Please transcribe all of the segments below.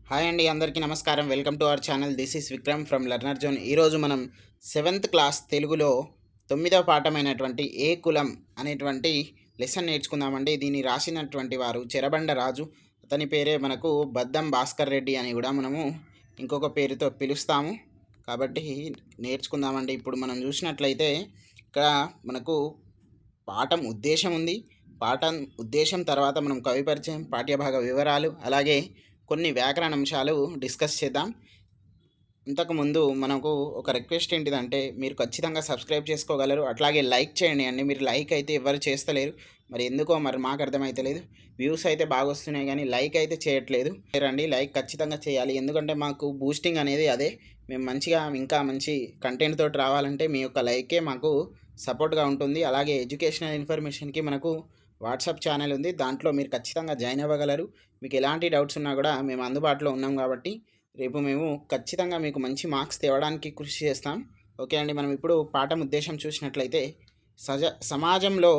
Hi అండి, అందరికీ నమస్కారం. Welcome to our channel. This is Vikram from learner zone. ఈరోజు మనం 7th క్లాస్ తెలుగులో 9వ పాఠమైనటువంటి ఏ కులం అనేటువంటి లెసన్ నేర్చుకుందామండి. దీన్ని రాసినటువంటి వారు చెరబండ రాజు. అతని పేరే మనకు బద్దం భాస్కర్ రెడ్డి అని కూడా మనము ఇంకొక పేరుతో పిలుస్తాము. కాబట్టి నేర్చుకుందామండి. ఇప్పుడు మనం చూసినట్లయితే ఇక్కడ మనకు పాఠం ఉద్దేశం ఉంది. పాఠం ఉద్దేశం తర్వాత మనం కవి పరిచయం, పాఠ్యభాగ వివరాలు, అలాగే కొన్ని వ్యాకరణ అంశాలు డిస్కస్ చేద్దాం. అంతకుముందు మనకు ఒక రిక్వెస్ట్ ఏంటిదంటే, మీరు ఖచ్చితంగా సబ్స్క్రైబ్ చేసుకోగలరు, అట్లాగే లైక్ చేయండి అండి. మీరు లైక్ అయితే ఎవరు చేస్తలేరు, మరి ఎందుకో మరి మాకు అర్థమైతలేదు. వ్యూస్ అయితే బాగా వస్తున్నాయి కానీ లైక్ అయితే చేయట్లేదు. రండి, లైక్ ఖచ్చితంగా చేయాలి, ఎందుకంటే మాకు బూస్టింగ్ అనేది అదే. మేము మంచిగా ఇంకా మంచి కంటెంట్ తోటి రావాలంటే మీ యొక్క లైకే మాకు సపోర్ట్గా ఉంటుంది. అలాగే ఎడ్యుకేషనల్ ఇన్ఫర్మేషన్కి మనకు వాట్సాప్ ఛానల్ ఉంది, దాంట్లో మీరు ఖచ్చితంగా జాయిన్ అవ్వగలరు. మీకు ఎలాంటి డౌట్స్ ఉన్నా కూడా మేము అందుబాటులో ఉన్నాం కాబట్టి రేపు మేము ఖచ్చితంగా మీకు మంచి మార్క్స్ తేవడానికి కృషి చేస్తాం. ఓకే అండి, మనం ఇప్పుడు పాఠం ఉద్దేశం చూసినట్లయితే, సమాజంలో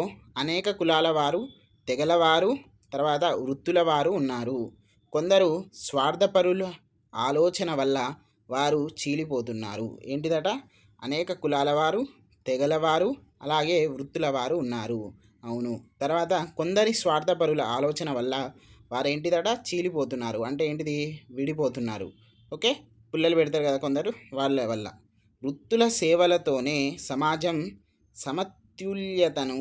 అనేక కులాల వారు, తెగల వారు, తర్వాత వృత్తుల వారు ఉన్నారు. కొందరు స్వార్థపరుల ఆలోచన వల్ల వారు చీలిపోతున్నారు. ఏంటిదట? అనేక కులాల వారు, తెగల వారు, అలాగే వృత్తుల వారు ఉన్నారు. అవును. తర్వాత కొందరి స్వార్థపరుల ఆలోచన వల్ల వారేంటిదట? చీలిపోతున్నారు. అంటే ఏంటిది? విడిపోతున్నారు. ఓకే, పుల్లలు పెడతారు కదా కొందరు, వాళ్ళ వల్ల. వృత్తుల సేవలతోనే సమాజం సమతుల్యతను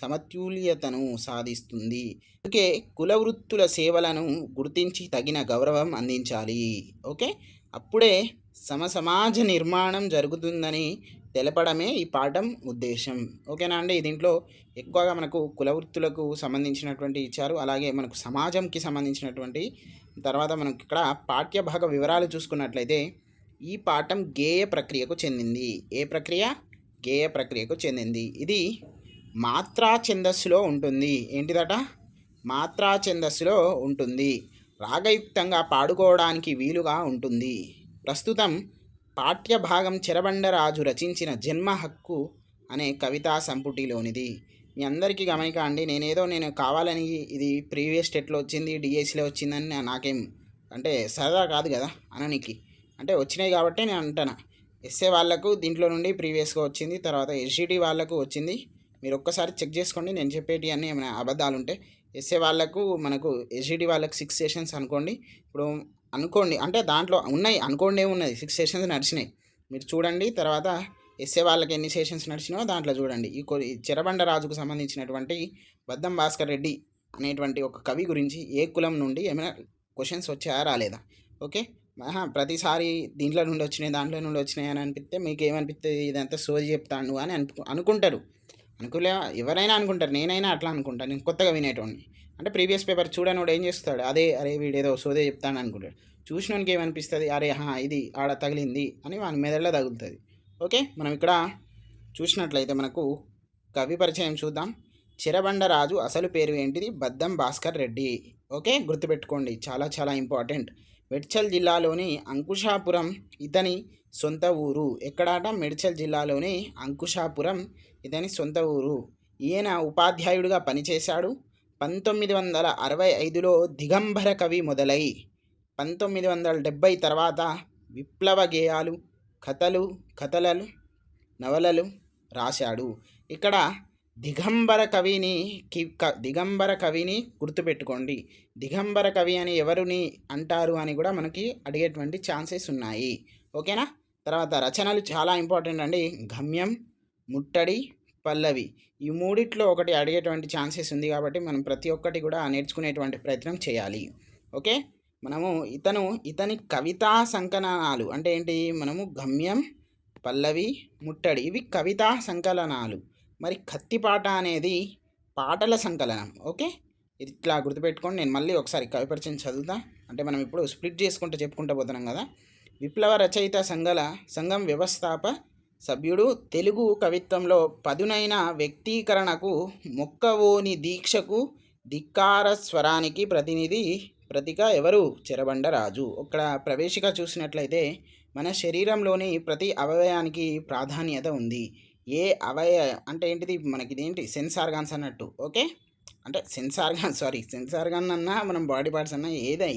సమతుల్యతను సాధిస్తుంది. అందుకే కుల వృత్తుల సేవలను గుర్తించి తగిన గౌరవం అందించాలి. ఓకే, అప్పుడే సమాజ నిర్మాణం జరుగుతుందని తెలపడమే ఈ పాఠం ఉద్దేశం. ఓకేనా అండి? దీంట్లో ఎక్కువగా మనకు కుల వృత్తులకు సంబంధించినటువంటి ఇచ్చారు, అలాగే మనకు సమాజంకి సంబంధించినటువంటి. తర్వాత మనకి ఇక్కడ పాఠ్యభాగ వివరాలు చూసుకున్నట్లయితే, ఈ పాఠం గేయ ప్రక్రియకు చెందింది. ఏ ప్రక్రియ? గేయ ప్రక్రియకు చెందింది. ఇది మాత్రా ఛందస్సులో ఉంటుంది. ఏంటిదట? మాత్రా ఛందస్సులో ఉంటుంది. రాగయుక్తంగా పాడుకోవడానికి వీలుగా ఉంటుంది. ప్రస్తుతం పాఠ్యభాగం చెరబండరాజు రచించిన జన్మ హక్కు అనే కవితా సంపుటిలోనిది. మీ అందరికీ గమనిక అండి, నేను కావాలని ఇది ప్రీవియస్ స్టేట్లో వచ్చింది, డిఎస్సిలో వచ్చిందని నాకేం అంటే సరదా కాదు కదా అననికి. అంటే వచ్చినాయి కాబట్టి నేను అంటాను. ఎస్ఏ వాళ్ళకు దీంట్లో నుండి ప్రీవియస్గా వచ్చింది, తర్వాత ఎస్జిటి వాళ్ళకు వచ్చింది. మీరు ఒక్కసారి చెక్ చేసుకోండి, నేను చెప్పేటి అన్నీ ఏమైనా అబద్ధాలు ఉంటే. ఎస్ఏ వాళ్ళకు మనకు ఎస్జిటి వాళ్ళకు 6 సెషన్స్ అనుకోండి. ఇప్పుడు అనుకోండి అంటే దాంట్లో ఉన్నాయి అనుకోండి, ఏమున్నది 6 సెషన్స్ నడిచినాయి మీరు చూడండి. తర్వాత ఎస్ఏ వాళ్ళకి ఎన్ని సెషన్స్ నడిచినాయో దాంట్లో చూడండి. ఈ చెరబండ రాజుకు సంబంధించినటువంటి బద్దం భాస్కర్ రెడ్డి అనేటువంటి ఒక కవి గురించి ఏ కులం నుండి ఏమైనా క్వశ్చన్స్ వచ్చాయా రాలేదా? ఓకే, ప్రతిసారి దీంట్లో నుండి వచ్చినాయి దాంట్లో నుండి వచ్చినాయి అని అనిపిస్తే మీకు ఏమనిపిస్తుంది? ఇదంతా సోది చెప్తాను అని అనుకుంటారు. అనుకోలే, ఎవరైనా అనుకుంటారు, నేనైనా అట్లా అనుకుంటాను. నేను కొత్తగా వినేటోడిని. అంటే ప్రీవియస్ పేపర్ చూడనోడు ఏం చేస్తాడు? అరే వీడేదో సోదే చెప్తాను అనుకుంటాడు. చూసినోనికి ఏమనిపిస్తుంది? అరే ఇది ఆడ తగిలింది అని వాని మెదడులో తగులుతుంది. ఓకే, మనం ఇక్కడ చూసినట్లయితే మనకు కవి పరిచయం చూద్దాం. చెరబండరాజు అసలు పేరు ఏంటిది? బద్దం భాస్కర్ రెడ్డి. ఓకే, గుర్తుపెట్టుకోండి, చాలా చాలా ఇంపార్టెంట్. మేడ్చల్ జిల్లాలోని అంకుశాపురం ఇతని సొంత ఊరు. ఎక్కడాట? మేడ్చల్ జిల్లాలోని అంకుశాపురం ఇతని సొంత ఊరు. ఈయన ఉపాధ్యాయుడిగా పనిచేశాడు. 1965లో దిగంబర కవి మొదలై 1970 తర్వాత విప్లవ గేయాలు, కథలు, నవలలు రాశాడు. ఇక్కడ దిగంబర కవిని గుర్తుపెట్టుకోండి. దిగంబర కవి అని ఎవరిని అంటారు అని కూడా మనకి అడిగేటువంటి ఛాన్సెస్ ఉన్నాయి. ఓకేనా? తర్వాత రచనలు చాలా ఇంపార్టెంట్ అండి. గమ్యం, ముట్టడి, పల్లవి, ఈ మూడిట్లో ఒకటి అడిగేటువంటి ఛాన్సెస్ ఉంది కాబట్టి మనం ప్రతి ఒక్కటి కూడా నేర్చుకునేటువంటి ప్రయత్నం చేయాలి. ఓకే, మనము ఇతని కవితా సంకలనాలు అంటే ఏంటి? మనము గమ్యం, పల్లవి, ముట్టడి ఇవి కవితా సంకలనాలు. మరి కత్తిపాట అనేది పాటల సంకలనం. ఓకే, ఇట్లా గుర్తుపెట్టుకోండి. నేను మళ్ళీ ఒకసారి కవి పరిచయం చదువుతా. అంటే మనం ఇప్పుడు స్ప్లిట్ చెప్పుకుంటూ పోతున్నాం కదా. విప్లవ రచయిత సంఘం వ్యవస్థాప సభ్యుడు. తెలుగు కవిత్వంలో పదునైన వ్యక్తీకరణకు, మొక్కవోని దీక్షకు, ధిక్కార స్వరానికి ప్రతీక ఎవరు? చెరబండరాజు. ఇక్కడ ప్రవేశిక చూసినట్లయితే, మన శరీరంలోని ప్రతి అవయవానికి ప్రాధాన్యత ఉంది. ఏ అంటే ఏంటిది? మనకి ఇదేంటి? సెన్స్ ఆర్గాన్స్ అన్నట్టు. ఓకే, అంటే సెన్సార్ గన్ అన్నా మనం బాడీ పార్ట్స్ అన్నా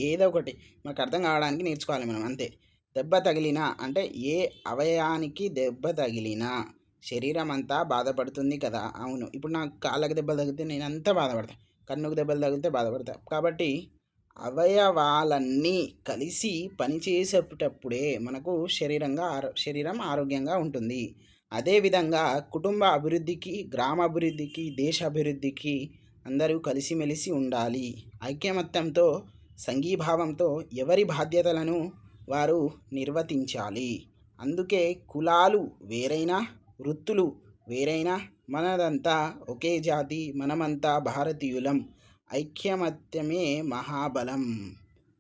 ఏదో ఒకటి మనకు అర్థం కావడానికి నేర్చుకోవాలి మనం అంతే. దెబ్బ తగిలినా అంటే ఏ అవయవానికి దెబ్బ తగిలినా శరీరం అంతా బాధపడుతుంది కదా. అవును, ఇప్పుడు నాకు కాళ్ళకి దెబ్బలు తగిలితే నేను అంతా బాధపడతా, కన్నుకు దెబ్బలు తగిలితే బాధపడతా. కాబట్టి అవయవాలన్నీ కలిసి పనిచేసేటప్పుడే మనకు శరీరం ఆరోగ్యంగా ఉంటుంది. అదేవిధంగా కుటుంబ అభివృద్ధికి, గ్రామ అభివృద్ధికి, దేశ అభివృద్ధికి అందరూ కలిసిమెలిసి ఉండాలి. ఐక్యమత్యంతో, సంఘీభావంతో ఎవరి బాధ్యతలను వారు నిర్వర్తించాలి. అందుకే కులాలు వేరైనా, వృత్తులు వేరైనా మనదంతా ఒకే జాతి, మనమంతా భారతీయులం, ఐక్యమత్యమే మహాబలం.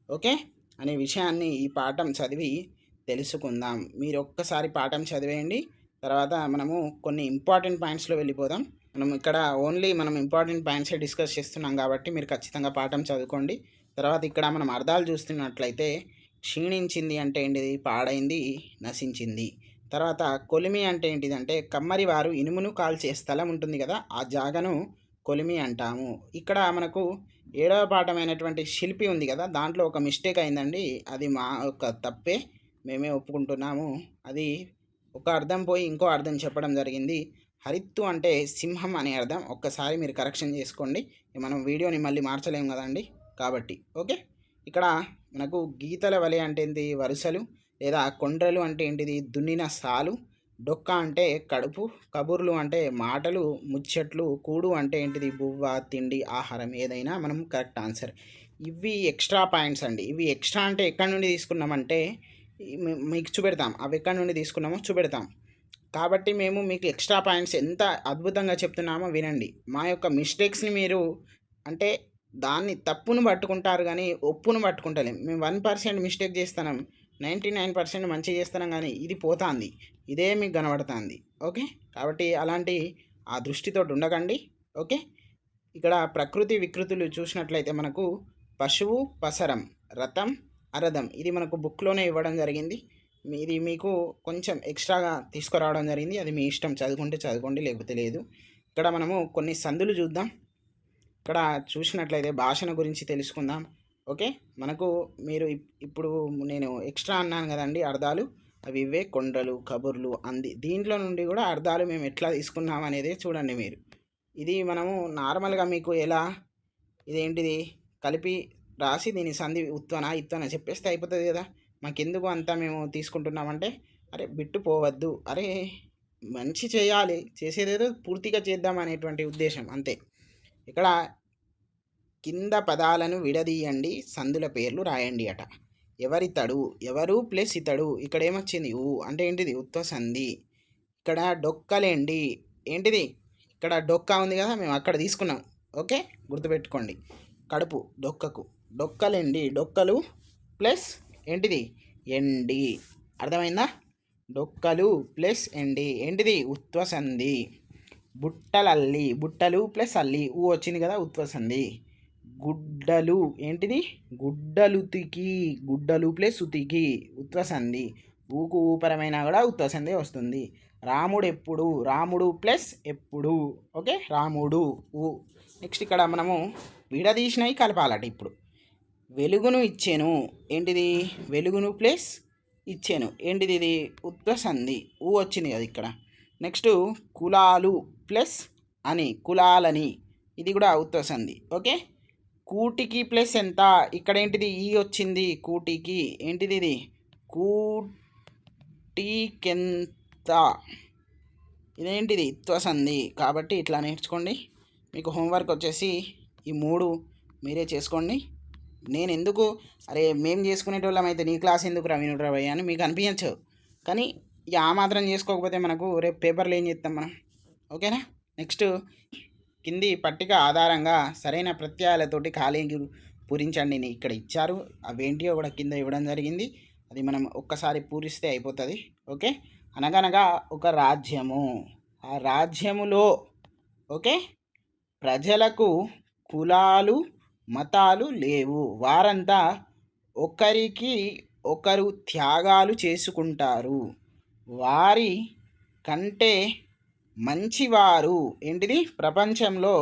ఓకే అనే విషయాన్ని ఈ పాఠం చదివి తెలుసుకుందాం. మీరు ఒక్కసారి పాఠం చదివేయండి. తర్వాత మనము కొన్ని ఇంపార్టెంట్ పాయింట్స్లో వెళ్ళిపోదాం. మనం ఇక్కడ ఓన్లీ ఇంపార్టెంట్ పాయింట్సే డిస్కస్ చేస్తున్నాం కాబట్టి మీరు ఖచ్చితంగా పాఠం చదువుకోండి. తర్వాత ఇక్కడ మనం అర్థాలు చూస్తున్నట్లయితే క్షీణించింది అంటే ఏంటిది, పాడైంది, నశించింది. తర్వాత కొలిమి అంటే ఏంటిదంటే కమ్మరి వారు ఇనుమును కాల్చే స్థలం ఉంటుంది కదా, ఆ జాగను కొలిమి అంటాము. ఇక్కడ మనకు 7వ పాఠమైనటువంటి శిల్పి ఉంది కదా, దాంట్లో ఒక మిస్టేక్ అయిందండి. అది మా యొక్క తప్పే, మేమే ఒప్పుకుంటున్నాము. అది ఒక అర్థం పోయి ఇంకో అర్థం చెప్పడం జరిగింది. హరిత్తు అంటే సింహం అనే అర్థం. ఒక్కసారి మీరు కరెక్షన్ చేసుకోండి, మనం వీడియోని మళ్ళీ మార్చలేము కదండి కాబట్టి. ఓకే, ఇక్కడ మనకు గీతల వలె అంటే ఏంటి, వరుసలు లేదా కొండ్రలు అంటే ఏంటిది, దున్నిన సాలు. డొక్క అంటే కడుపు. కబుర్లు అంటే మాటలు, ముచ్చట్లు. కూడు అంటే ఏంటిది, బువ్వ, తిండి, ఆహారం, ఏదైనా మనం కరెక్ట్ ఆన్సర్. ఇవి ఎక్స్ట్రా పాయింట్స్ అండి. ఇవి ఎక్స్ట్రా అంటే ఎక్కడి నుండి తీసుకున్నామంటే మీకు చూపెడతాం, అవి ఎక్కడి నుండి తీసుకున్నామో చూపెడతాం. కాబట్టి మేము మీకు ఎక్స్ట్రా పాయింట్స్ ఎంత అద్భుతంగా చెప్తున్నామో వినండి. మా యొక్క మిస్టేక్స్ని మీరు అంటే దాన్ని తప్పును పట్టుకుంటారు కానీ ఒప్పును పట్టుకుంటలేం. మేము 1% మిస్టేక్ చేస్తున్నాం, 99% మంచిగా చేస్తున్నాం, కానీ ఇది పోతుంది, ఇదే మీకు కనబడుతుంది. ఓకే, కాబట్టి అలాంటి ఆ దృష్టితో ఉండకండి. ఓకే, ఇక్కడ ప్రకృతి వికృతులు చూసినట్లయితే మనకు పశువు, పసరం, రథం, అరథం, ఇది మనకు బుక్లోనే ఇవ్వడం జరిగింది. ఇది మీకు కొంచెం ఎక్స్ట్రాగా తీసుకురావడం జరిగింది. అది మీ ఇష్టం, చదువుకుంటే చదువుకోండి, లేకపోతే లేదు. ఇక్కడ మనము కొన్ని సందులు చూద్దాం. ఇక్కడ చూసినట్లయితే భాషణ గురించి తెలుసుకుందాం. ఓకే, మనకు మీరు ఇప్పుడు నేను ఎక్స్ట్రా అన్నాను కదండి అర్థాలు, అవి ఇవే కొండ్రలు, కబుర్లు, అంది. దీంట్లో నుండి కూడా అర్థాలు మేము ఎట్లా తీసుకున్నాం అనేది చూడండి మీరు. ఇది మనము నార్మల్గా మీకు ఎలా ఇదేంటిది కలిపి రాసి దీని సంధి ఇత్వన చెప్పేస్తే అయిపోతుంది కదా. మాకెందుకు అంతా మేము తీసుకుంటున్నామంటే అరే బిట్టు పోవద్దు, అరే మంచి చేయాలి, చేసేదేదో పూర్తిగా చేద్దాం అనేటువంటి ఉద్దేశం అంతే. ఇక్కడ కింద పదాలను విడదీయండి, సందుల పేర్లు రాయండి అట. ఎవరితడు, ఎవరు ప్లస్ ఇతడు. ఇక్కడ ఏమొచ్చింది, ఊ అంటే ఏంటిది, ఉత్వ సంధి. ఇక్కడ డొక్కలేండి ఏంటిది, ఇక్కడ డొక్క ఉంది కదా, మేము అక్కడ తీసుకున్నాం. ఓకే, గుర్తుపెట్టుకోండి. కడుపు డొక్కకు, డొక్కలేండి, డొక్కలు ప్లస్ ఏంటిది, ఎండి. అర్థమైందా, డొక్కలు ప్లస్ ఎండి ఏంటిది, ఉత్వ సంధి. బుట్టలల్లి, బుట్టలు ప్లస్ అల్లి, ఊ వచ్చింది కదా, ఉత్వ సంధి. గుడ్డలు ఏంటిది, గుడ్డలుతికి, గుడ్డలు ప్లస్ ఉతికి, ఉత్వ సంధి. ఊకు ఊపరమైన కూడా ఉత్వ సంధి వస్తుంది. రాముడు ఎప్పుడు, రాముడు ప్లస్ ఎప్పుడు. ఓకే, రాముడు ఊ. నెక్స్ట్ ఇక్కడ మనము విడదీసినవి కలపాలట. ఇప్పుడు వెలుగును ఇచ్చాను ఏంటిది, వెలుగును ప్లస్ ఇచ్చాను ఏంటిది, ఇది ఉత్వ సంధి, ఊ వచ్చింది కదా ఇక్కడ. నెక్స్ట్ కులాలు ప్లస్ అని, కులాలని, ఇది కూడా ఉత్వ సంధి. ఓకే, కూటికి ప్లస్ ఎంత, ఇక్కడ ఏంటిది, ఈ వచ్చింది కూటికి, ఏంటిది ఇది, కూటికెంత, ఇదేంటిది ఉత్వ సంధి. కాబట్టి ఇట్లా నేర్చుకోండి. మీకు హోంవర్క్ వచ్చేసి ఈ 3 మీరే చేసుకోండి. నేను ఎందుకు అరే మేము చేసుకునేటోళ్ళం అయితే నీ క్లాస్ ఎందుకు వినురా భయ్య అని మీకు అనిపించచ్చు, కానీ ఇక ఆ మాత్రం చేసుకోకపోతే మనకు రేపు పేపర్లు ఏం చేస్తాం మనం. ఓకేనా, నెక్స్ట్ కింది పట్టిక ఆధారంగా సరైన ప్రత్యయాలతోటి ఖాళీలు పూరించండి. ఇక్కడ ఇచ్చారు, అవేంటియో కూడా కింద ఇవ్వడం జరిగింది. అది మనం ఒక్కసారి పూరిస్తే అయిపోతుంది. ఓకే, అనగనగా ఒక రాజ్యము, ఆ రాజ్యములో ఓకే ప్రజలకు కులాలు మతాలు లేవు, వారంతా ఒకరికి ఒకరు త్యాగాలు చేసుకుంటారు, వారి కంటే మంచివారు ఏంటిది ప్రపంచంలో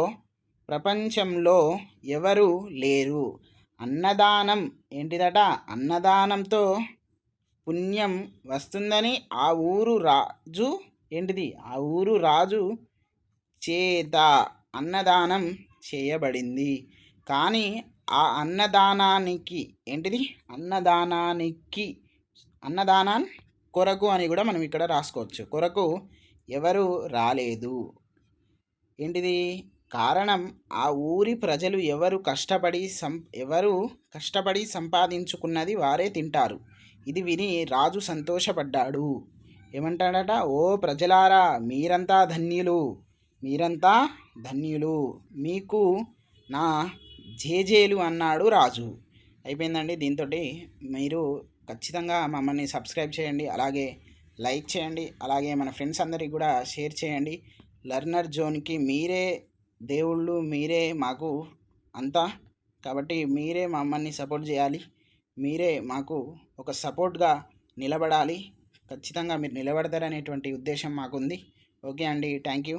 ప్రపంచంలో ఎవరు లేరు. అన్నదానం ఏంటిదట? అన్నదానంతో పుణ్యం వస్తుందని ఆ ఊరు రాజు ఏంటిది? ఆ ఊరు రాజు చేత అన్నదానం చేయబడింది. కానీ ఆ అన్నదానానికి ఏంటిది? అన్నదానం కొరకు అని కూడా మనం ఇక్కడ రాసుకోవచ్చు. కొరకు ఎవరు రాలేదు. ఏంటిది కారణం? ఆ ఊరి ప్రజలు ఎవరు కష్టపడి సంపాదించుకున్నది వారే తింటారు. ఇది విని రాజు సంతోషపడ్డాడు. ఏమంటాడట? ఓ ప్రజలారా, మీరంతా ధన్యులు, మీకు నా జేజేలు అన్నాడు రాజు. అయిపోయిందండి. దీంతో మీరు ఖచ్చితంగా మమ్మల్ని సబ్స్క్రైబ్ చేయండి, అలాగే లైక్ చేయండి, అలాగే మన ఫ్రెండ్స్ అందరికీ కూడా షేర్ చేయండి. లెర్నర్ జోన్కి మీరే దేవుళ్ళు, మీరే మాకు అంతా. కాబట్టి మీరే మమ్మల్ని సపోర్ట్ చేయాలి, మీరే మాకు ఒక సపోర్ట్గా నిలబడాలి. ఖచ్చితంగా మీరు నిలబడతారనేటువంటి ఉద్దేశం మాకుంది. ఓకే అండి, థ్యాంక్ యూ.